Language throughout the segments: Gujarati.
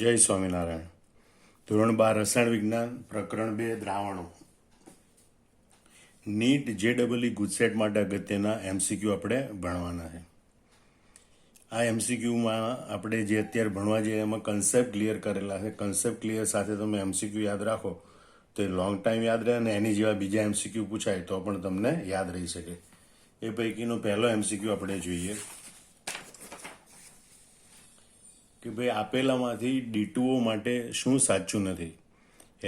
જય સ્વામિનારાયણ. ધોરણ 12 રસાયણ વિજ્ઞાન પ્રકરણ 2 દ્રાવણો. નીટ JEE ગુજસેટ માટે અગત્યના MCQ આપણે ભણવાના છે. આ MCQમાં આપણે જે અત્યારે ભણવા જઈએ એમાં કન્સેપ્ટ ક્લિયર કરેલા છે. કન્સેપ્ટ ક્લિયર સાથે તમે MCQ યાદ રાખો તો એ લોંગ ટાઈમ યાદ રહે, અને એની જેવા બીજા MCQ પૂછાય તો પણ તમને યાદ રહી શકે. એ પૈકીનો પહેલો MCQ આપણે જોઈએ કે ભાઈ આપેલામાંથી D2O માટે શું સાચું નથી.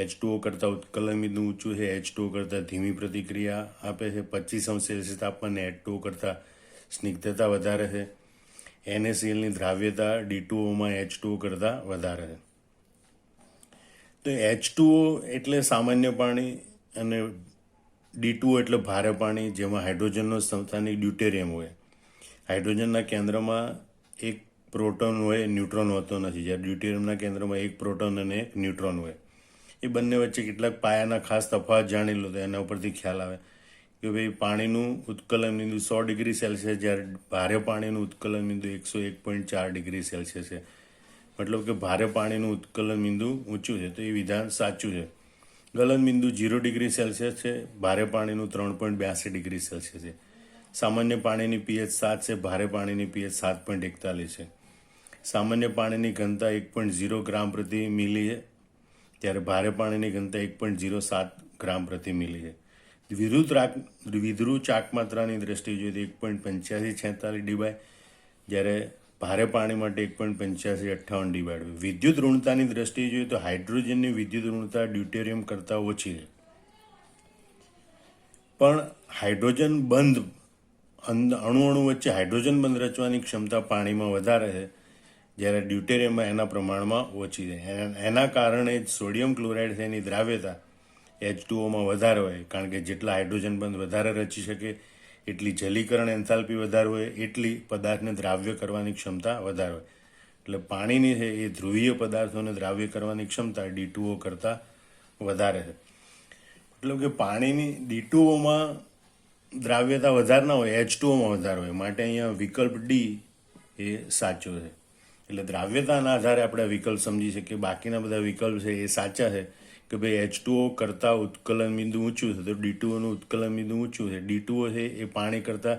H2O કરતાં ઉત્કલન બિંદુ ઊંચું છે, H2O કરતાં ધીમી પ્રતિક્રિયા આપે છે, 25°C તાપમાને H2O કરતાં સ્નિગ્ધતા વધારે છે, NaClની દ્રાવ્યતા D2Oમાં H2O કરતાં વધારે છે. તો H2O એટલે સામાન્ય પાણી અને D2O એટલે ભારે પાણી, જેમાં હાઇડ્રોજનનો સ્થાનિક ડ્યુટેરિયમ હોય. હાઇડ્રોજનના કેન્દ્રમાં એક પ્રોટોન હોય, ન્યુટ્રોન હોતો નથી, જ્યારે ડ્યુટેરિયમના કેન્દ્રમાં એક પ્રોટોન અને એક ન્યુટ્રોન હોય. એ બંને વચ્ચે કેટલાક પાયાના ખાસ તફાવત જાણી લો તો એના ઉપરથી ખ્યાલ આવે કે ભાઈ પાણીનું ઉત્કલન બિંદુ 100°C, જ્યારે ભારે પાણીનું ઉત્કલન બિંદુ 101.4°C છે. મતલબ કે ભારે પાણીનું ઉત્કલન બિંદુ ઊંચું છે તો એ વિધાન સાચું છે. ગલન બિંદુ 0°C છે, ભારે પાણીનું 3.82°C છે. સામાન્ય પાણીની pH 7 છે, ભારે પાણીની pH 7.41 છે. સામાન્ય પાણીની ઘનતા 1.0 ગ્રામ પ્રતિ મિલી છે, ત્યારે ભારે પાણીની ઘનતા 1.07 ગ્રામ પ્રતિ મિલી છે. વિધૃત ચાકમાત્રાની દ્રષ્ટિએ જોઈએ તો 1.8546 ડીબાય, જ્યારે ભારે પાણી માટે 1.8558 ડીબાય. વિદ્યુત ઋણતાની દ્રષ્ટિએ જોઈએ તો હાઇડ્રોજનની વિદ્યુત ઋણતા ડ્યુટેરિયમ કરતાં ઓછી છે, પણ હાઇડ્રોજન બંધ અણુ વચ્ચે હાઇડ્રોજન બંધ રચવાની ક્ષમતા પાણીમાં વધારે છે, જ્યારે ડ્યુટેરિયમમાં એના પ્રમાણમાં ઓછી છે. એના કારણે જ સોડિયમ ક્લોરાઇડ છે એની દ્રાવ્યતા H2Oમાં વધારે હોય, કારણ કે જેટલા હાઇડ્રોજન બંધ વધારે રચી શકે એટલી જલીકરણ એન્થાલ્પી વધારે હોય, એટલી પદાર્થને દ્રાવ્ય કરવાની ક્ષમતા વધારે હોય. એટલે પાણીની છે એ ધ્રુવીય પદાર્થોને દ્રાવ્ય કરવાની ક્ષમતા D2O કરતાં વધારે છે. મતલબ કે પાણીની D2Oમાં દ્રાવ્યતા વધારે ના હોય, H2Oમાં વધારે હોય, માટે અહીંયા વિકલ્પ D એ સાચો છે. એટલે દ્રાવ્યતાના આધારે આપણે વિકલ્પ સમજી શકીએ. બાકીના બધા વિકલ્પ છે એ સાચા છે કે ભાઈ H2O કરતાં ઉત્કલન બિંદુ ઊંચું છે તો D2Oનું ઉત્કલન બિંદુ ઊંચું છે. D2O છે એ પાણી કરતાં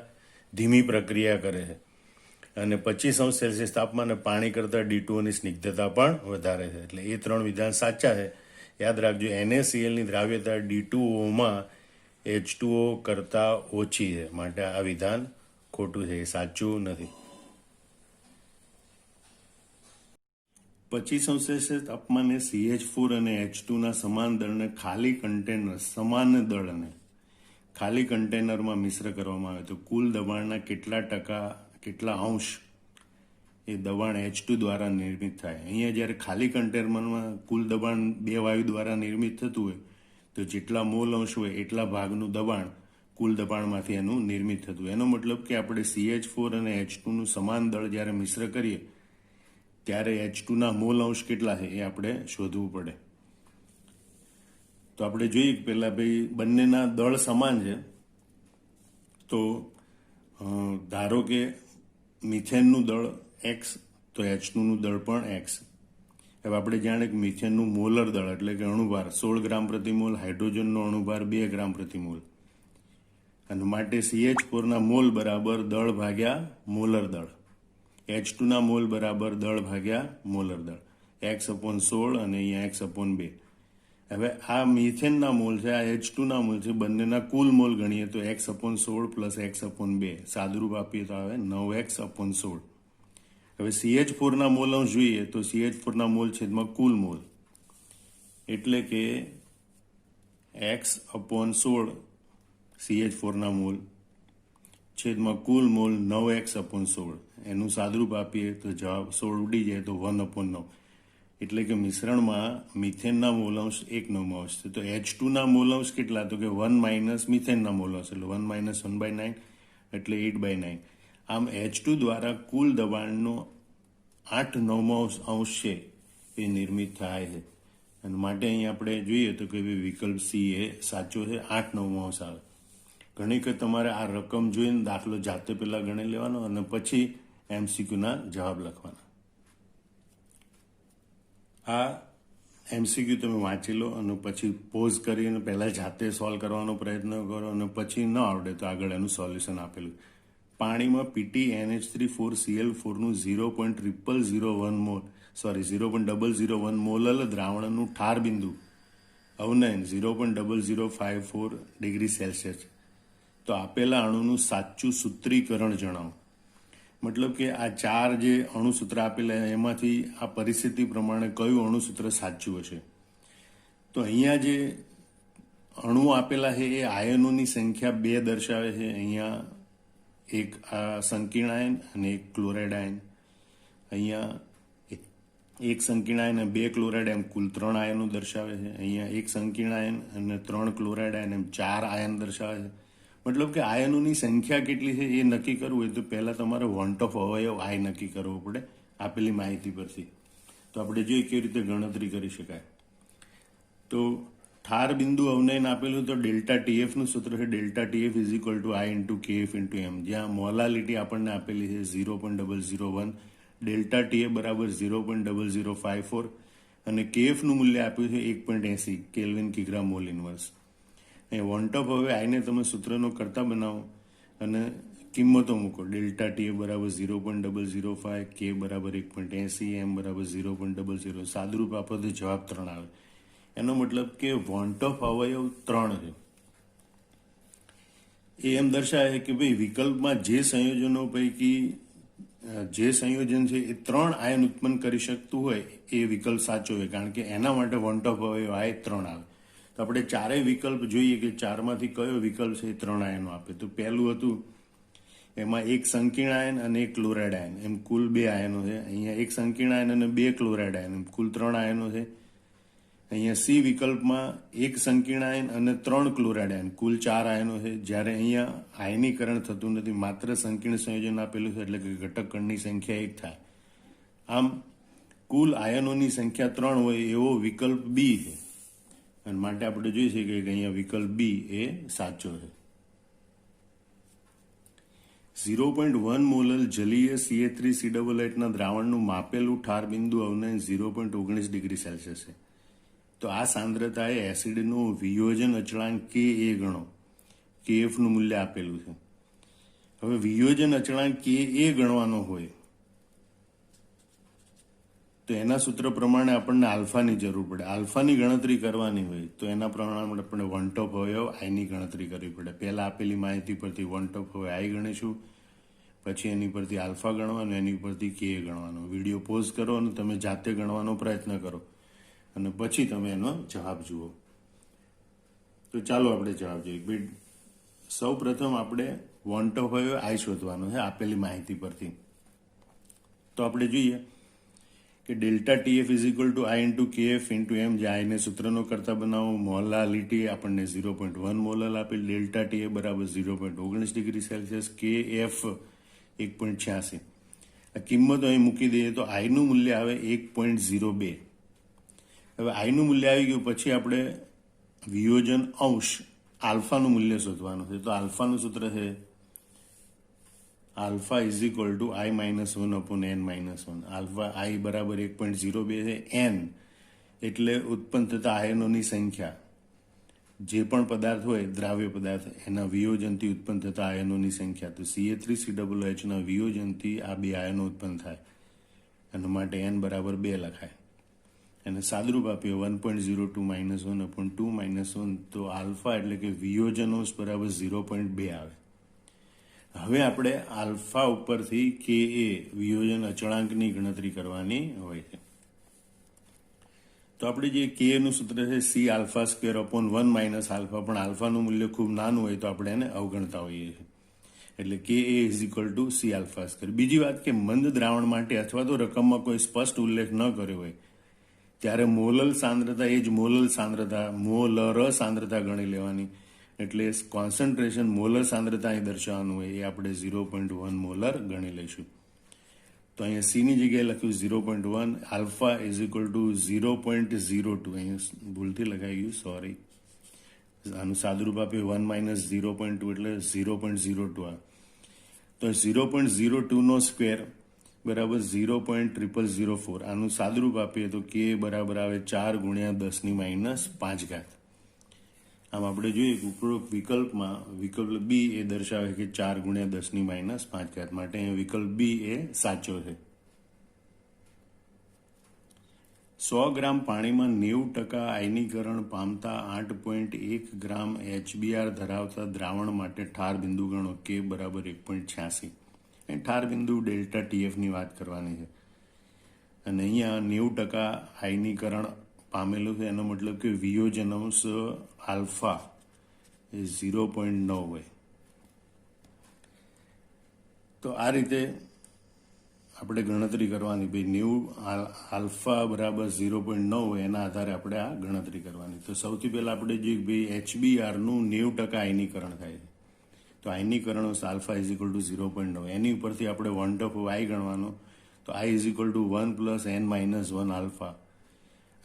ધીમી પ્રક્રિયા કરે છે, અને 25°C તાપમાને પાણી કરતાં D2Oની સ્નિગ્ધતા પણ વધારે છે. એટલે એ ત્રણ વિધાન સાચા છે. યાદ રાખજો, NaClની દ્રાવ્યતા D2Oમાં H2O કરતાં ઓછી છે, માટે આ વિધાન ખોટું છે, એ સાચું નથી. 25°C તાપમાને CH4 અને H2ના સમાન દળને ખાલી કન્ટેનરમાં મિશ્ર કરવામાં આવે તો કુલ દબાણના કેટલા અંશ એ દબાણ H2 દ્વારા નિર્મિત થાય. અહીંયા જ્યારે ખાલી કન્ટેનરમાં કુલ દબાણ 2 વાયુ દ્વારા નિર્મિત થતું હોય તો જેટલા મોલ અંશ હોય એટલા ભાગનું દબાણ કુલ દબાણમાંથી એનું નિર્મિત થતું. એનો મતલબ કે આપણે CH4 અને H2નું સમાન દળ જ્યારે મિશ્ર કરીએ ત્યારે H2ના મોલ અંશ કેટલા છે એ આપણે શોધવું પડે. તો આપણે જોઈએ કે પહેલાં ભાઈ બંનેના દળ સમાન છે, તો ધારો કે મિથેનનું દળ X તો H2નું દળ પણ X. હવે આપણે જાણે કે મિથેનનું મોલર દળ એટલે કે અણુભાર 16 ગ્રામ પ્રતિ મોલ, હાઇડ્રોજનનો અણુભાર 2 ગ્રામ પ્રતિ મોલ, અને માટે CH4ના મોલ બરાબર દળ ભાગ્યા મોલર દળ, H2ના મોલ બરાબર દળ ભાગ્યા મોલર દળ, X/16 અને અહીંયા X/2. હવે આ મિથેનના મોલ છે, આ H2ના મોલ છે, બંનેના કુલ મોલ ગણીએ તો X/16 પ્લસ X/2, સાદુરૂપ આપીએ તો આવે 9X/16. હવે CH4ના મોલ અંશ જોઈએ તો CH4ના મોલ છેદમાં કુલ મોલ એટલે કે X/16 CH4ના મોલ છેદમાં કુલ મોલ 9X/16. એનું સાદુરૂપ આપીએ તો જવાબ 16 ઉડી જાય તો 1/9. એટલે કે મિશ્રણમાં મિથેનના મોલ અંશ 1/9 છે. તો H2ના મોલ અંશ કેટલા, તો કે 1 માઇનસ મિથેનના મોલ અંશ એટલે 1 - 1/9 એટલે 8/9. આમ H2 દ્વારા કુલ દબાણનો 8/9 છે એ નિર્મિત થાય છે, અને માટે અહીં આપણે જોઈએ તો કે વિકલ્પ C એ સાચો છે, 8/9 આવે. ઘણી વખત તમારે આ રકમ જોઈને દાખલો જાતે પહેલાં ગણી લેવાનો અને પછી MCQના જવાબ લખવાના. આ એમસીક્યુ તમે વાંચી લો અને પછી પોઝ કરીને પહેલાં જાતે સોલ્વ કરવાનો પ્રયત્ન કરો અને પછી ન આવડે તો આગળ એનું સોલ્યુશન આપેલું. પાણીમાં પીટી NH3 4Cl4નું 0.001 મોલલ દ્રાવણનું ઠાર બિંદુ અવનયન 0.0054 ડિગ્રી સેલ્સિયસ. તો આપેલા અણુનું સાચું સૂત્રીકરણ જણાવો. મતલબ કે આ 4 જે અણુસૂત્ર આપેલા એમાંથી આ પરિસ્થિતિ પ્રમાણે કયું અણુસૂત્ર સાચું હશે. તો અહીંયા જે અણુ આપેલા છે એ આયનોની સંખ્યા 2 દર્શાવે છે. અહીંયા એક આ સંકીર્ણ આયન અને એક ક્લોરાઇડ આયન. અહીંયા એક સંકીર્ણ આયન અને 2 ક્લોરાઇડ એમ કુલ 3 આયનો દર્શાવે છે. અહીંયા એક સંકીર્ણ આયન અને 3 ક્લોરાઇડ આયન એમ 4 આયન દર્શાવે છે. મતલબ કે આયનોની સંખ્યા કેટલી છે એ નક્કી કરવું હોય તો પહેલાં તમારે વોન્ટ ઓફ અવયવ આય નક્કી કરવો પડે આપેલી માહિતી પરથી. તો આપણે જોઈએ કેવી રીતે ગણતરી કરી શકાય. તો ઠાર બિંદુ અવનયન આપેલું તો ડેલ્ટા ટીએફનું સૂત્ર છે delta Tf is equal to i into Kf into m. જ્યાં મોલાલિટી આપણને આપેલી છે 0.001, ડેલ્ટા ટીએફ બરાબર 0.0054 અને કેએફનું મૂલ્ય આપ્યું છે 1.80 કેલ્વિન કિગ્રા મોલ ઇનવર્સ. વોન્ટ ઓફ હવે આઈને તમે સૂત્રનો કરતા બનાવો અને કિંમતો મૂકો. ડેલ્ટા ટીએફ બરાબર 0.005, કે બરાબર 1.80, એમ બરાબર 0.00. સાદુરૂપ આપો તો જવાબ 3 આવે. એનો મતલબ કે વોન્ટ ઓફ અવયવ 3 છે. એ એમ દર્શાવે કે ભાઈ વિકલ્પમાં જે સંયોજનો પૈકી જે સંયોજન છે એ 3 આયન ઉત્પન્ન કરી શકતું હોય એ વિકલ્પ સાચો હોય, કારણ કે એના માટે વોન્ટ ઓફ અવયવ આય 3 આવે. તો આપણે 4 વિકલ્પ જોઈએ કે 4માંથી કયો વિકલ્પ છે એ 3 આયનો આપે. તો પહેલું હતું એમાં એક સંકીર્ણ આયન અને એક ક્લોરાઇડ આયન એમ કુલ 2 આયનો છે. અહીંયા એક સંકીર્ણ આયન અને 2 ક્લોરાઇડ આયન એમ કુલ 3 આયનો છે. અહીંયા સી વિકલ્પમાં એક સંકીર્ણ આયન અને 3 ક્લોરાઇડ આયન કુલ 4 આયનો છે. જ્યારે અહીંયા આયનીકરણ થતું નથી, માત્ર સંકીર્ણ સંયોજન આપેલું છે એટલે કે ઘટક કણની સંખ્યા 1 થાય. આમ કુલ આયનોની સંખ્યા 3 હોય એવો વિકલ્પ બી છે અને માટે આપણે જોઈ શકીએ કે અહીંયા વિકલ્પ બી એ સાચો છે. 0.1 મોલલ જલીય CH3COOના દ્રાવણનું માપેલું ઠાર બિંદુ અવનયન 0.19 ડિગ્રી સેલ્સિયસ છે. તો આ સાંદ્રતાએ એસિડનું વિયોજન અચળાંક કે એ ગણો. કેએફનું મૂલ્ય આપેલું છે. હવે વિયોજન અચળાંક કે એ ગણવાનો હોય તો એના સૂત્ર પ્રમાણે આપણને આલ્ફાની જરૂર પડે. આલ્ફાની ગણતરી કરવાની હોય તો એના પ્રમાણે આપણે વોન્ટ ઓફ અવયવ આઈની ગણતરી કરવી પડે. પહેલાં આપેલી માહિતી પરથી વોન્ટ ઓફ અવયવ આઈ ગણીશું, પછી એની પરથી આલ્ફા ગણવાનો, એની પરથી કે ગણવાનો. વિડીયો પોઝ કરો અને તમે જાતે ગણવાનો પ્રયત્ન કરો અને પછી તમે એનો જવાબ જુઓ. તો ચાલો આપણે જવાબ જોઈએ. સૌ પ્રથમ આપણે વોન્ટ ઓફ અવયવ આઈ શોધવાનો છે આપેલી માહિતી પરથી. તો આપણે જોઈએ કે delta Tf is equal to i into Kf into m. જે આઈને સૂત્રનો કરતા બનાવો. મોલાલિટી આપણને 0.1 મોલલ આપેલ. ડેલ્ટા ટીએફ બરાબર 0.19 ડિગ્રી સેલ્સિયસ. કે એફ 1.86. આ કિંમતો અહીં મૂકી દઈએ તો આઈનું મૂલ્ય આવે 1.02. હવે આઈનું મૂલ્ય આવી ગયું પછી આપણે વિયોજન અંશ આલ્ફાનું મૂલ્ય શોધવાનું છે. તો આલ્ફાનું સૂત્ર છે alpha is equal to i -1/n-1. Alpha i બરાબર 1.02 છે. એન એટલે ઉત્પન્ન થતા આયનોની સંખ્યા. જે પણ પદાર્થ હોય દ્રાવ્ય પદાર્થ એના વિયોજનથી ઉત્પન્ન થતા આયનોની સંખ્યા. તો CH3COOHના વિયોજનથી આ 2 આયનો ઉત્પન્ન થાય. એના માટે n બરાબર 2 લખાય. અને સાદરૂપ આપીએ 1.02 -1/2 -1. તો આલ્ફા એટલે કે વિયોજન અંશ બરાબર 0.2 આવે. હવે આપણે આલ્ફા ઉપરથી કે એ વિયોજન અચળાંકની ગણતરી કરવાની હોય છે. તો આપણે જે કે નું સૂત્ર છે C alpha square upon 1 minus alpha, પણ આલ્ફાનું મૂલ્ય ખૂબ નાનું હોય તો આપણે એને અવગણતા હોઈએ છીએ. એટલે કે A is equal to C alpha square. બીજી વાત કે મંદ દ્રાવણ માટે અથવા તો રકમમાં કોઈ સ્પષ્ટ ઉલ્લેખ ન કર્યો હોય ત્યારે મોલર સાંદ્રતા એ જ મોલર સાંદ્રતા ગણી લેવાની. એટલે કોન્સન્ટ્રેશન મોલર સાંદ્રતા અહીં દર્શાવવાનું હોય એ આપણે 0.1 મોલર ગણી લઈશું. તો અહીંયા સીની જગ્યાએ લખ્યું 0.1. Alpha is equal two 0.02. અહીંયા ભૂલથી લખાઈ ગયું, સોરી. આનું સાદુરૂપ આપ્યું 1 - 0.2 એટલે 0.02. તો 0.02 નો સ્ક્વેર બરાબર 0.0004. આનું સાદુરૂપ આપીએ તો કે બરાબર આવે 4 ગુણ્યા 10⁻5 ઘાત. આમ આપણે જોઈએ કે ઉપરોક્ત વિકલ્પમાં વિકલ્પ બી એ દર્શાવે કે 4 ગુણ્યા 10⁻5 ઘાત, માટે વિકલ્પ બી એ સાચો છે. 100 ગ્રામ પાણીમાં 90% આયનીકરણ પામતા 8.1 ગ્રામ HBr ધરાવતા દ્રાવણ માટે ઠાર બિંદુ ગણો. કે બરાબર 1.86. અને ઠાર બિંદુ ડેલ્ટા TFની વાત કરવાની છે. અને અહીંયા 90% આયનીકરણ પામેલું છે, એનો મતલબ કે વિયોજન અંશ આલ્ફા એ 0.9 હોય. તો આ રીતે આપણે ગણતરી કરવાની. ભાઈ 90 આલ્ફા બરાબર 0.9 હોય એના આધારે આપણે આ ગણતરી કરવાની. તો સૌથી પહેલાં આપણે જોઈએ ભાઈ HBrનું 90% આયનીકરણ થાય છે. તો આયનીકરણ આલ્ફા ઇઝ ઇક્વલ ટુ 0.9. એની ઉપરથી આપણે 1/y ગણવાનો. તો I is equal two 1 + n-1 alpha.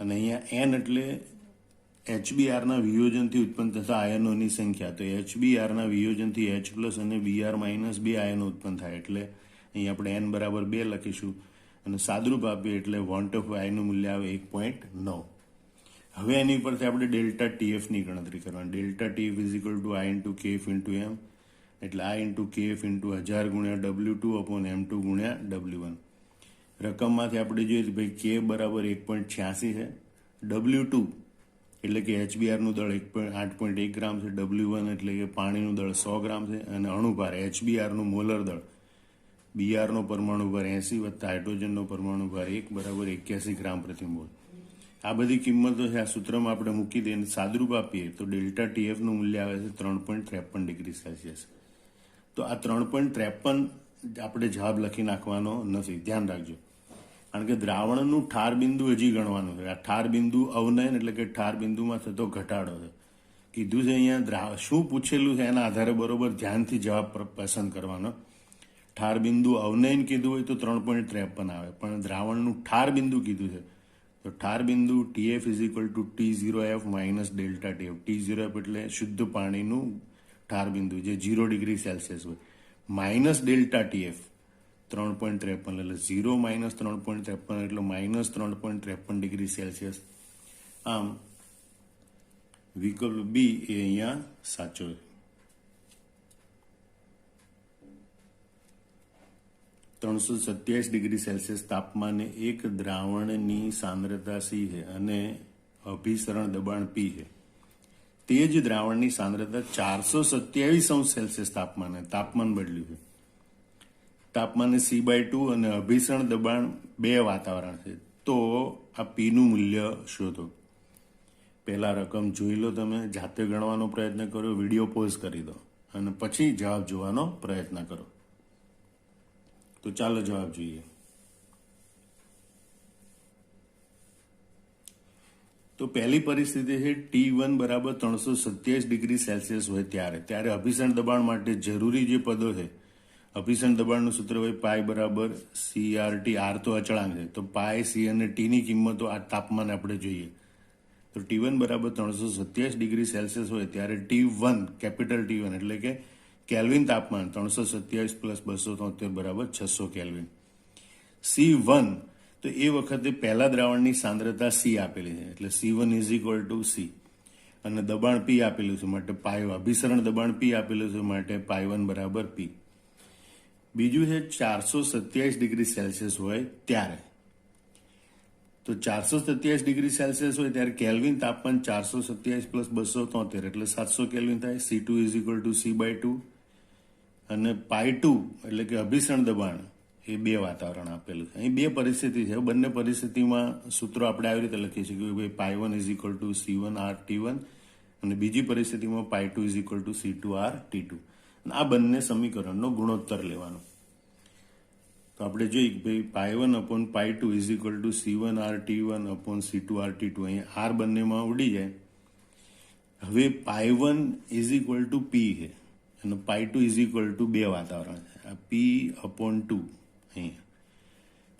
અને અહીંયા n એટલે HBrના વિયોજનથી ઉત્પન્ન થતા આયનોની સંખ્યા. તો HBrના વિયોજનથી H+ અને Br- 2 આયનો ઉત્પન્ન થાય, એટલે અહીં આપણે n બરાબર 2 લખીશું અને સાદુરૂપ આપીએ એટલે 1/y નું મૂલ્ય આવે 1.9. હવે એની પરથી આપણે ડેલ્ટા TFની ગણતરી કરવાની. Delta TF is equal two I × KF × M, એટલે I × KF × 1000 ગુણ્યા W2/M2 ગુણ્યા W1. રકમમાંથી આપણે જોઈએ તો ભાઈ કે બરાબર 1.86 છે. W2 એટલે કે HBrનું દળ 8.1 ગ્રામ છે. W1 એટલે કે પાણીનું દળ 100 ગ્રામ છે. અને અણુભાર HBrનું મોલર દળ બીઆરનો પરમાણુ ભાર 80 વત્તા હાઇડ્રોજનનો પરમાણુ ભાર 1 બરાબર 81 ગ્રામ પ્રતિ મોલ. આ બધી કિંમતો છે, આ સૂત્રમાં આપણે મૂકી દઈએ સાદુરૂપ આપીએ તો ડેલ્ટા TFનું મૂલ્ય આવે છે 3.53 ડિગ્રી સેલ્સિયસ. તો આ 3.53 આપણે જવાબ લખી નાખવાનો નથી, ધ્યાન રાખજો. કારણ કે દ્રાવણનું ઠાર બિંદુ હજી ગણવાનું છે. આ ઠાર બિંદુ અવનયન એટલે કે ઠાર બિંદુમાં થતો ઘટાડો છે કીધું છે. અહીંયા શું પૂછેલું છે એના આધારે બરોબર ધ્યાનથી જવાબ પસંદ કરવાનો. ઠાર બિંદુ અવનયન કીધું હોય તો 3.53 આવે, પણ દ્રાવણનું ઠાર બિંદુ કીધું છે તો ઠાર બિંદુ TF is equal two T0F minus delta TF. T0F એટલે શુદ્ધ પાણીનું ઠાર બિંદુ જે 0 ડિગ્રી સેલ્સિયસ હોય, માઇનસ ડેલ્ટા TF 3.53, એટલે 0 - 3.53 એટલે -3.53 ડિગ્રી સેલ્સિયસ. આમ વિકલ્પ બી એ અહીંયા સાચો છે. 327 ડિગ્રી સેલ્સિયસ તાપમાને એક દ્રાવણની સાંદ્રતા C છે અને અભિસરણ દબાણ P છે. તે જ દ્રાવણની સાંદ્રતા 427°C તાપમાન બદલ્યું છે. તાપમાને C/2 અને અભિસરણ દબાણ 2 વાતાવરણ છે. તો આ Pનું મૂલ્ય શોધો. પહેલા રકમ જોઈ લો, તમે જાતે ગણવાનો પ્રયત્ન કરો, વિડીયો પોઝ કરી દો અને પછી જવાબ જોવાનો પ્રયત્ન કરો. તો ચાલો જવાબ જોઈએ. તો પહેલી પરિસ્થિતિ છે T1 બરાબર 327°C હોય ત્યારે અભિસરણ દબાણ માટે જરૂરી જે પદો છે, અભિસરણ દબાણનું સૂત્ર હોય પાઈ બરાબર CRT. R તો અચળાંક છે, તો પાઈ, C અને T ની કિંમતો આ તાપમાન આપણે જોઈએ. તો T1 બરાબર 327°C હોય ત્યારે T1 કેપિટલ T1 એટલે કે કેલ્વિન તાપમાન 327 + 273 બરાબર 600 કેલ્વિન. C1 તો એ વખતે પહેલા દ્રાવણની સાંદ્રતા C આપેલી છે એટલે C1 is equal two C અને દબાણ P આપેલું છે માટે અભિસરણ દબાણ P આપેલું છે માટે પાઈ1 બરાબર P. બીજું છે 427°C હોય ત્યારે. તો 427°C હોય ત્યારે કેલ્વિન તાપમાન 427 + 273 એટલે 700 કેલ્વિન થાય. C2 is equal two C/2 અને પાઈ2 એટલે કે અભિસરણ દબાણ એ 2 વાતાવરણ આપેલું છે. અહીં 2 પરિસ્થિતિ છે. બંને પરિસ્થિતિમાં સૂત્રો આપણે આવી રીતે લખીએ છીએ કે ભાઈ પાઈ1 ઇઝ ઇક્વલ ટુ C1R_T1 અને બીજી પરિસ્થિતિમાં પાઈ2 ઇઝ ઇક્વલ ટુ C2R_T2. આ બંને સમીકરણનો ગુણોત્તર લેવાનો. તો આપણે જોઈએ કે ભાઈ પાઈ1/પાઈ2 ઇઝ ઇક્વલ ટુ C1R_T1/C2R_T2. અહીંયા R બંનેમાં ઉડી જાય. હવે પાઈ1 ઇઝ ઇક્વલ ટુ P છે અને પાઈ2 ઇઝ ઇક્વલ ટુ 2 વાતાવરણ છે, આ P/2 અહીંયા.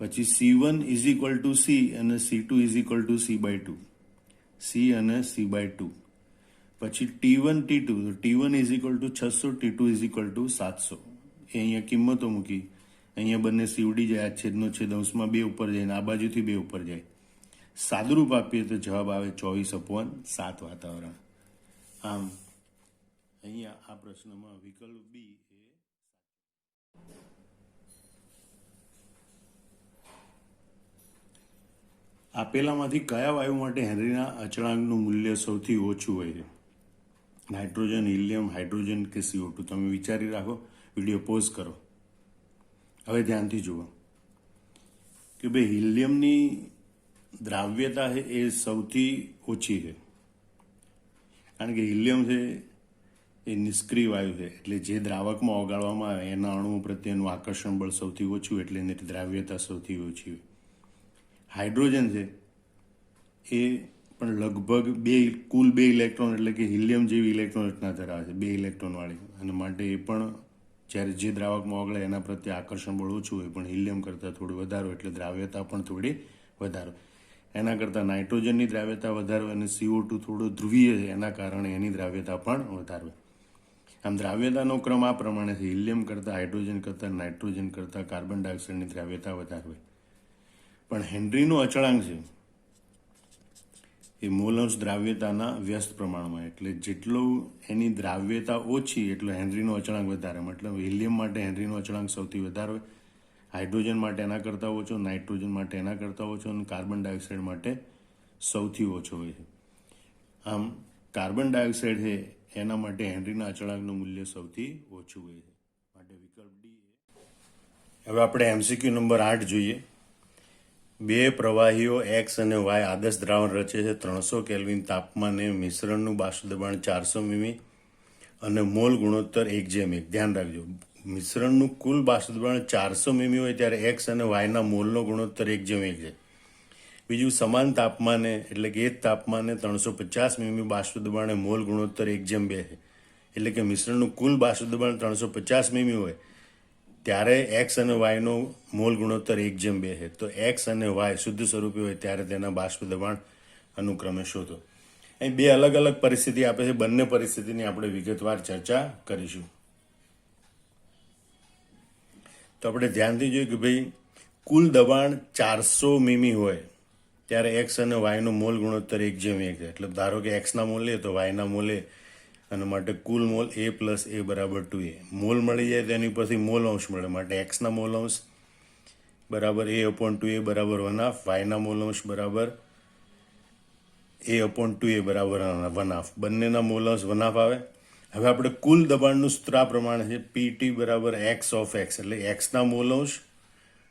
પછી C1 is equal two C અને C2 is equal two C/2, C અને C/2. પછી T1 T2, તો T1 is equal two 600, T2 is equal two 700. એ અહીંયા કિંમતો મૂકી અહીંયા બંને સીવડી જાય, આ છેદનો છેદ અંશમાં 2 ઉપર જાય ને આ બાજુથી 2 ઉપર જાય. સાદુરૂપ આપીએ તો જવાબ આવે 24/7 વાતાવરણ. આમ અહીંયા આ પ્રશ્નમાં વિકલ્પ બી એ. આપેલામાંથી કયા વાયુ માટે હેનરીના અચળાંકનું મૂલ્ય સૌથી ઓછું હોય છે? નાઇટ્રોજન, હિલિયમ, હાઇડ્રોજન કે CO2? તમે વિચારી રાખો, વિડીયો પોઝ કરો. હવે ધ્યાનથી જુઓ કે ભાઈ હિલિયમની દ્રાવ્યતા છે એ સૌથી ઓછી છે, કારણ કે હિલિયમ છે એ નિષ્ક્રિય વાયુ છે, એટલે જે દ્રાવકમાં ઓગાળવામાં આવે એના અણુઓ પ્રત્યેનું આકર્ષણ બળ સૌથી ઓછું, એટલે એની દ્રાવ્યતા સૌથી ઓછી હોય. હાઇડ્રોજન છે એ પણ લગભગ કુલ 2 ઇલેક્ટ્રોન, એટલે કે હિલિયમ જેવી ઇલેક્ટ્રોન રચના ધરાવે છે, 2 ઇલેક્ટ્રોનવાળી, અને માટે એ પણ જ્યારે જે દ્રાવકમાં ઓગળે એના પ્રત્યે આકર્ષણ બળ ઓછું હોય, પણ હિલિયમ કરતાં થોડું વધારે, એટલે દ્રાવ્યતા પણ થોડી વધારે. એના કરતાં નાઇટ્રોજનની દ્રાવ્યતા વધારે અને CO2 થોડો ધ્રુવીય છે, એના કારણે એની દ્રાવ્યતા પણ વધારે. આમ દ્રાવ્યતાનો ક્રમ આ પ્રમાણે છે: હિલિયમ કરતાં, હાઇડ્રોજન કરતાં, નાઇટ્રોજન કરતાં કાર્બન ડાયોક્સાઇડની દ્રાવ્યતા વધારે હોય. પણ હેનરીનો અચળાંક છે એ મોલ અંશ દ્રાવ્યતાના વ્યસ્ત પ્રમાણમાં, એટલે જેટલું એની દ્રાવ્યતા ઓછી એટલો હેનરીનો અચળાંક વધારે. મતલબ હિલિયમ માટે હેનરીનો અચળાંક સૌથી વધારે હોય, હાઇડ્રોજન માટે એના કરતાં ઓછો, નાઇટ્રોજન માટે એના કરતાં ઓછો, અને કાર્બન ડાયોક્સાઇડ માટે સૌથી ઓછો હોય છે. આમ કાર્બન ડાયોક્સાઇડ છે એના માટે હેનરીના અચળાંકનું મૂલ્ય સૌથી ઓછું હોય છે, માટે વિકલ્પ ડી. હવે આપણે MCQ નંબર 8 જોઈએ. 2 પ્રવાહીઓ X અને Y આદર્શ દ્રાવણ રચે છે. 300 કેલ્વિન તાપમાને મિશ્રણનું બાષ્પ દબાણ 400 મીમી અને મોલ ગુણોત્તર 1:1. ધ્યાન રાખજો, મિશ્રણનું કુલ બાષ્પ દબાણ 400 મીમી હોય ત્યારે X અને Yના મોલનો ગુણોત્તર 1:1 છે. બીજું, સમાન તાપમાને એટલે કે એ જ તાપમાને 350 મીમી બાષ્પ દબાણે મોલ ગુણોત્તર 1:2 છે. એટલે કે મિશ્રણનું કુલ બાષ્પ દબાણ 350 મીમી હોય ત્યારે X અને Yનો મોલ ગુણોત્તર 1:2 છે. તો X અને Y શુદ્ધ સ્વરૂપે હોય ત્યારે તેના બાષ્પ દબાણ અનુક્રમે શોધો. અહીં 2 અલગ અલગ પરિસ્થિતિ આપે છે, બંને પરિસ્થિતિની આપણે વિગતવાર ચર્ચા કરીશું. તો આપણે ધ્યાનથી જોઈએ કે ભાઈ કુલ દબાણ 400 મીમી હોય ત્યારે X અને Yનો મોલ ગુણોત્તર 1:1 છે. એટલે ધારો કે Xના મોલ લે તો Yના મોલ લે, અને માટે કુલ mole A + A = 2A. Mole મળી જાય તો એની પરથી મોલ અંશ મળે, માટે Xના મોલ અંશ બરાબર A/2A બરાબર 1/2, Yના મોલ અંશ બરાબર A/2A બરાબર 1/2. બંનેના મોલ અંશ 1/2 આવે. હવે આપણે કુલ દબાણનું સૂત્ર આ પ્રમાણે છે: PT બરાબર X of X, એટલે Xના મોલ અંશ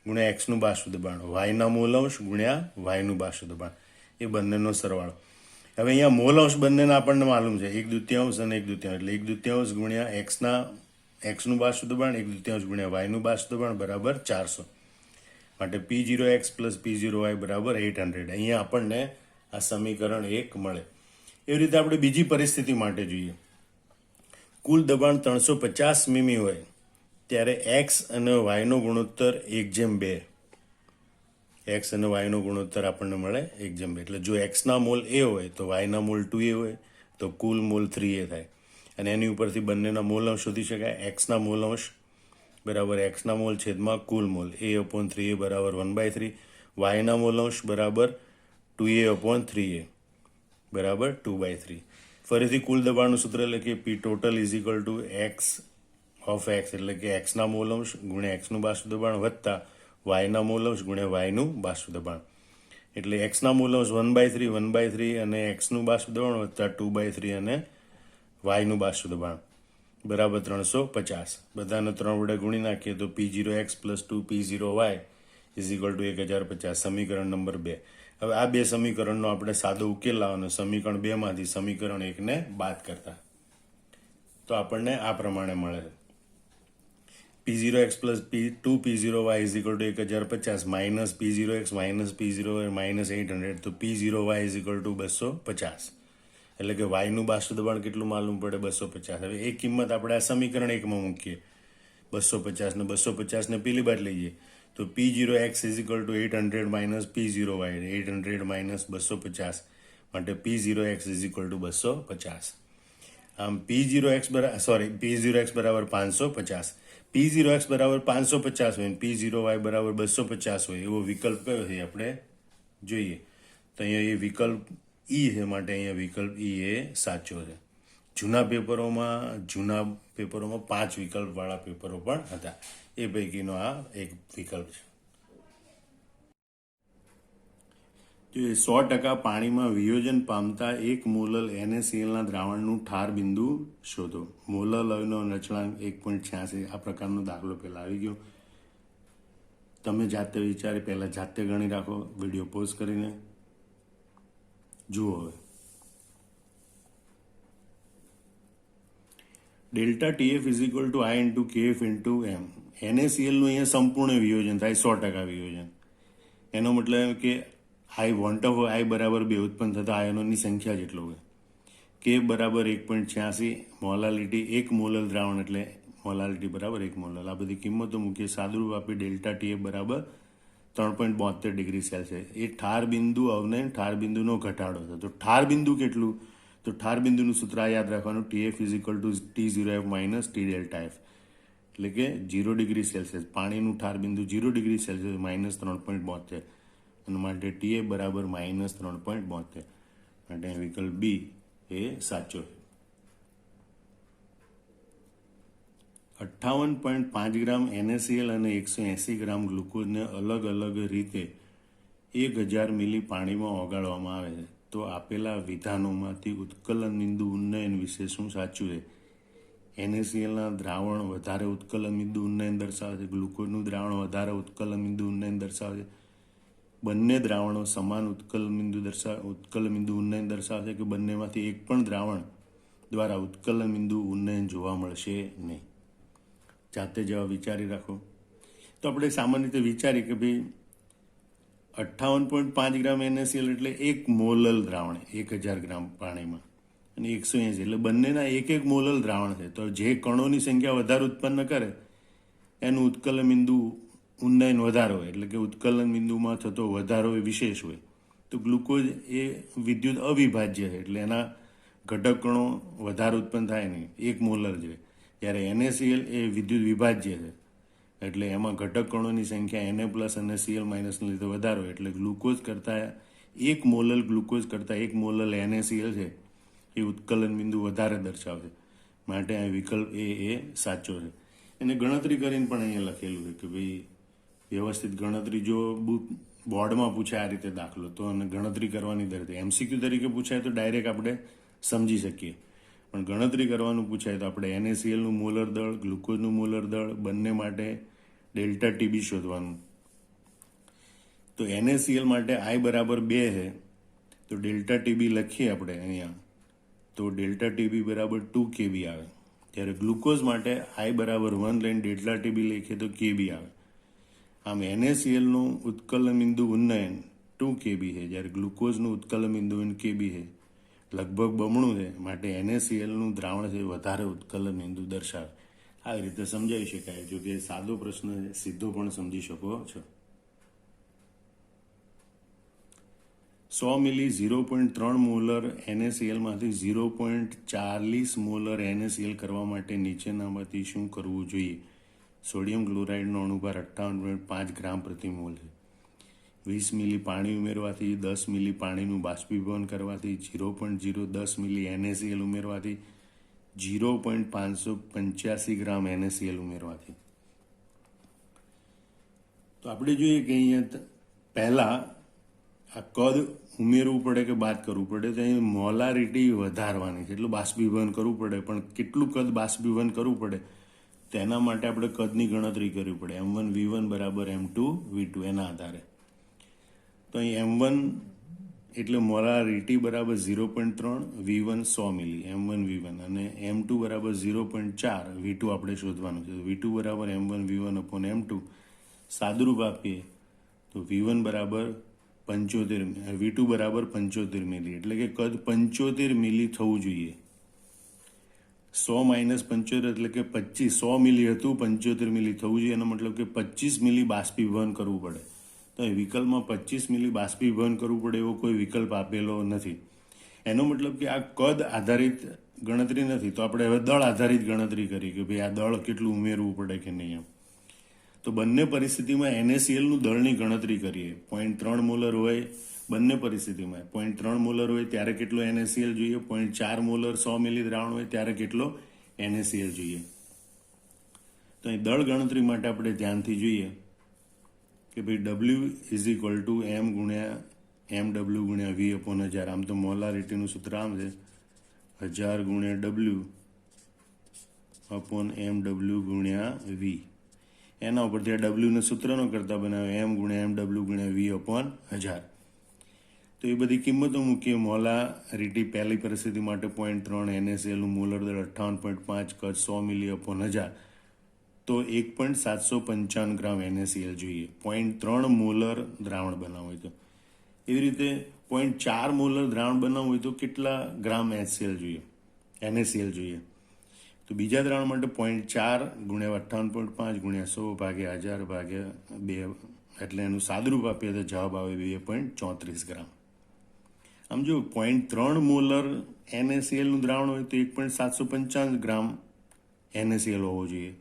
ગુણ્યા Xનું બાષ્પ દબાણ, Yના મોલ અંશ ગુણ્યા Yનું બાષ્પ દબાણ, એ બંનેનો સરવાળો. હવે અહીંયા મોલ અંશ બંનેના આપણને માલુમ છે, 1/2 અને 1/2, એટલે 1/2 ગુણ્યા Xનું બાષ્પ દબાણ, 1/2 ગુણ્યા Yનું બાષ્પ દબાણ બરાબર 400. માટે P0X + P0Y બરાબર 800. અહીંયા આપણને આ સમીકરણ 1 મળે. એવી રીતે આપણે બીજી પરિસ્થિતિ માટે જોઈએ. કુલ દબાણ 350 મીમી હોય ત્યારે X અને Yનો ગુણોત્તર 1:2. X અને Yનો ગુણોત્તર આપણને મળે 1:2. એટલે જો Xના મોલ A હોય તો Yના મોલ 2A હોય, તો કુલ મોલ 3A થાય. અને એની ઉપરથી બંનેના મોલ અંશ શોધી શકાય. Xના મોલ અંશ બરાબર Xના મોલ છેદમાં કુલ મોલ, A/3A બરાબર 1/3. Yના મોલ અંશ બરાબર 2A/3A બરાબર 2/3. ફરીથી કુલ દબાણનું સૂત્ર લખીએ: P total = X of X, એટલે કે Xના મોલ અંશ ગુણ્યા Xનું બાષ્પ દબાણ વત્તા Yના મોલ અંશ ગુણ્યા Yનું બાષ્પ દબાણ. એટલે Xના મોલ અંશ 1/3 અને Xનું બાષ્પ દબાણ વત્તા 2/3 અને Yનું બાષ્પ દબાણ બરાબર 350. બધાને 3 વડે ગુણી નાખીએ તો P0X + 2P0Y = 1050. સમીકરણ નંબર 2. હવે આ 2 સમીકરણનો આપણે સાદો ઉકેલ લાવવાનો. સમીકરણ 2 માંથી સમીકરણ 1ને બાદ કરતા તો આપણને આ પ્રમાણે મળે છે: P0X + 2P0Y = 1050 minus P0X minus P0Y minus 800, તો P0Y = 250. એટલે કે Yનું બાષ્પ દબાણ કેટલું માલુમ પડે? 250. હવે એ કિંમત આપણે આ સમીકરણ 1માં મૂકીએ. 250 ને 250 ને પેલી બાદ લઈએ તો P0X = 800 માઇનસ P0Y, 800 માઇનસ 250, માટે P0X = 250. આમ P0x બરાબર 550, P0x બરાબર 550 હોય ને P0y બરાબર 250 હોય એવો વિકલ્પ કયો છે આપણે જોઈએ. તો અહીંયા એ વિકલ્પ ઈ છે, માટે અહીંયા વિકલ્પ ઈ એ સાચો છે. જૂના પેપરોમાં 5 વિકલ્પવાળા પેપરો પણ હતા, એ પૈકીનો આ એક વિકલ્પ છે. તો 100% પાણીમાં વિયોજન પામતા 1 મોલલ NaClના દ્રાવણનું ઠાર બિંદુ શોધો. મોલલ અયનો અચળાંક 1.86. આ પ્રકારનો દાખલો પહેલા આવી ગયો. તમે જાતે વિચારી પહેલા જાતે ગણી રાખો, વિડીયો પોઝ કરીને જુઓ. હવે delta TF is equal two I into KF into M. NaClનું અહીંયા સંપૂર્ણ વિયોજન થાય, 100% વિયોજન. એનો મતલબ કે I બરાબર 2 ઉત્પન્ન થતા આયનોની સંખ્યા જેટલો હોય. K બરાબર 1.86, મોલાલિટી 1 મોલલ દ્રાવણ એટલે મોલાલિટી બરાબર 1 મોલલ. આ બધી કિંમતો મૂકીએ, સાદુરૂપ આપી ડેલ્ટા TF બરાબર 3.72 ડિગ્રી સેલ્સિયસ. એ ઠાર બિંદુ અવનયન ઠાર બિંદુનો ઘટાડો છે. તો ઠાર બિંદુ કેટલું? તો ઠાર બિંદુનું સૂત્ર યાદ રાખવાનું, TF is equal two T0F minus T delta F, એટલે કે 0 ડિગ્રી સેલ્સિયસ. પાણીનું ઠાર બિંદુ 0 ડિગ્રી સેલ્સિયસ માઇનસ 3.72, અને માટે TF બરાબર માઇનસ 3.72, માટે વિકલ્પ બી એ સાચો છે. 58.5 ગ્રામ NaCl અને 180 ગ્રામ ગ્લુકોઝને અલગ અલગ રીતે 1000 મિલી પાણીમાં ઓગાળવામાં આવે છે. તો આપેલા વિધાનોમાંથી ઉત્કલન બિંદુ ઉન્નયન વિશે શું સાચું છે? NaClના દ્રાવણ વધારે ઉત્કલન બિંદુ ઉન્નયન દર્શાવે છે, ગ્લુકોઝનું દ્રાવણ વધારે ઉત્કલન બિંદુ ઉન્નયન દર્શાવે છે, બંને દ્રાવણો સમાન ઉત્કલન બિંદુ ઉન્નયન દર્શાવે છે, કે બંનેમાંથી એક પણ દ્રાવણ દ્વારા ઉત્કલન બિંદુ ઉન્નયન જોવા મળશે નહીં. જાતે જવાબ વિચારી રાખો. તો આપણે સામાન્ય રીતે વિચારીએ કે ભાઈ 58.5 ગ્રામ NaCl એટલે 1 મોલલ દ્રાવણ 1000 ગ્રામ પાણીમાં, અને 180 એટલે બંનેના 1 મોલલ દ્રાવણ છે. તો જે કણોની સંખ્યા વધારે ઉત્પન્ન કરે એનું ઉત્કલન બિંદુ ઉન્નયન વધારે હોય, એટલે કે ઉત્કલન બિંદુમાં થતો વધારો એ વિશેષ હોય. તો ગ્લુકોઝ એ વિદ્યુત અવિભાજ્ય છે, એટલે એના ઘટક કણો વધારે ઉત્પન્ન થાય નહીં, 1 મોલર છે. જ્યારે NaCl એ વિદ્યુત વિભાજ્ય છે, એટલે એમાં ઘટક કણોની સંખ્યા Na પ્લસ અને Cl માઇનસને લીધે વધારો, એટલે ગ્લુકોઝ કરતાં 1 મોલલ ગ્લુકોઝ કરતાં 1 મોલલ NaCl છે એ ઉત્કલન બિંદુ વધારે દર્શાવશે, માટે આ વિકલ્પ એ સાચો છે. એને ગણતરી કરીને પણ અહીંયા લખેલું છે કે ભાઈ વ્યવસ્થિત ગણતરી, જો બોર્ડમાં પૂછાય આ રીતે દાખલો તો અને ગણતરી કરવાની દર MCQ તરીકે પૂછાય તો ડાયરેક્ટ આપણે સમજી શકીએ, પણ ગણતરી કરવાનું પૂછાય તો આપણે NaClનું મોલર દળ, ગ્લુકોઝનું મોલર દળ બંને માટે ડેલ્ટા TB શોધવાનું. તો NaCl માટે I બરાબર 2 છે, તો ડેલ્ટા TB લખીએ આપણે અહીંયા, તો ડેલ્ટા TB બરાબર 2 KB આવે. ત્યારે ગ્લુકોઝ માટે I બરાબર 1 લઈને ડેલ્ટા TB લખીએ તો KB આવે. આમ NaClનું ઉત્કલન બિંદુ ઉન્નયન 2 KB છે, જ્યારે ગ્લુકોઝનું ઉત્કલન બિંદુ KB છે, લગભગ બમણું છે, માટે NaClનું દ્રાવણ છે વધારે ઉત્કલન બિંદુ દર્શાવે. આવી રીતે સમજાવી શકાય. જો કે સાદો પ્રશ્ન સીધો પણ સમજી શકો છો. 100 મિલી 0.3 મોલર NaClમાંથી 0.40 મોલર NaCl કરવા માટે નીચેનામાંથી શું કરવું જોઈએ? સોડિયમ ક્લોરાઇડનો અણુભાર 58.5 ગ્રામ પ્રતિ મોલ છે. 20 મિલી પાણી ઉમેરવાથી, 10 મિલી પાણીનું બાષ્પીભવન કરવાથી, 0.010 મિલી NaCl ઉમેરવાથી, 0.585 ગ્રામ NaCl ઉમેરવાથી. તો આપણે જોઈએ કે અહીંયા પહેલા આ કદ ઉમેરવું પડે કે બાદ કરવું પડે, તો અહીં મોલારિટી વધારવાની છે, એટલું બાષ્પીભવન કરવું પડે. પણ કેટલું કદ બાષ્પીભવન કરવું પડે તેના માટે આપણે કદની ગણતરી કરવી પડે. M1 V1 બરાબર M2 V2 એના આધારે. તો અહીં M1 એટલે મોલારિટી બરાબર 0.3, V1 100 મિલી, M1 V1, અને M2 બરાબર 0.4, V2 આપણે શોધવાનું છે. V2 બરાબર M1 V1 અપોન M2. સાદુરૂપ આપીએ તો V1 બરાબર 75, V2 બરાબર 75 મિલી, એટલે કે કદ 75 મિલી થવું જોઈએ. 100 માઇનસ 75 એટલે કે 25, 100 મિલી હતું 75 મિલી થવું જોઈએ, એનો મતલબ કે 25 મિલી બાષ્પીભવન કરવું પડે. તો એ વિકલ્પમાં 25 મિલી બાષ્પીભવન કરવું પડે એવો કોઈ વિકલ્પ આપેલો નથી. એનો મતલબ કે આ કદ આધારિત ગણતરી નથી, તો આપણે હવે દળ આધારિત ગણતરી કરી કે ભાઈ આ દળ કેટલું ઉમેરવું પડે કે નહીં એમ. તો બંને પરિસ્થિતિમાં NaCl નું દળની ગણતરી કરીએ. 0.3 મોલર હોય બંને પરિસ્થિતિમાં, 0.3 મોલર હોય ત્યારે કેટલો NaCl જોઈએ, 0.4 મોલર 100 મિલી દ્રાવણ હોય ત્યારે કેટલો NaCl જોઈએ. તો અહીં દળ ગણતરી માટે આપણે ધ્યાનથી જોઈએ કે ભાઈ W is equal two M ગુણ્યા MW ગુણ્યા V અપોન 1000. આમ તો મોલારિટીનું સૂત્ર આમ છે 1000 ગુણ્યા W અપોન MW ગુણ્યા V. એના ઉપરથી આ ડબલ્યુને સૂત્રનો કરતા બનાવે M ગુણ્યા MW ગુણ્યા V અપોન 1000. તો એ બધી કિંમતો મૂકીએ. મોલારિટી પહેલી પરિસ્થિતિ માટે 0.3, NaCl નું મોલર દળ 58.5, કદ 100 મિલી અપોન 1000, તો 1.755 ગ્રામ NaCl જોઈએ 0.3 મોલર દ્રાવણ બનાવવું હોય તો. એવી રીતે 0.4 મોલર દ્રાવણ બનાવવું હોય તો કેટલા ગ્રામ NaCl જોઈએ? તો બીજા દ્રાવણ માટે 0.4 ગુણ્યા 58.5 ગુણ્યા 100 ભાગ્યા 1000 ભાગ્યા 2, એટલે એનું સાદરૂપ આપીએ તો જવાબ આવે 2.34 ગ્રામ. આમ જો 0.3 મોલર NaCl નું દ્રાવણ હોય તો 1.755 ગ્રામ NaCl હોવો જોઈએ,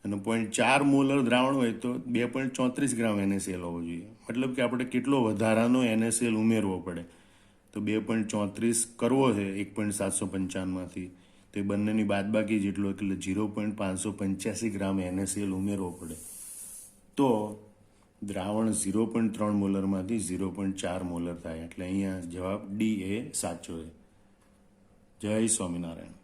અને 0.4 મોલર દ્રાવણ હોય તો 2.34 ગ્રામ NaCl હોવો જોઈએ. મતલબ કે આપણે કેટલો વધારાનો NaCl ઉમેરવો પડે, તો 2.34 કરવો છે 1.755માંથી, તો એ બંનેની બાદબાકી જેટલો એટલે 0.585 ગ્રામ NaCl ઉમેરવો પડે, તો દ્રાવણ 0.3 મોલરમાંથી 0.4 મોલર થાય. એટલે અહીંયા જવાબ D એ સાચો છે. જય સ્વામિનારાયણ.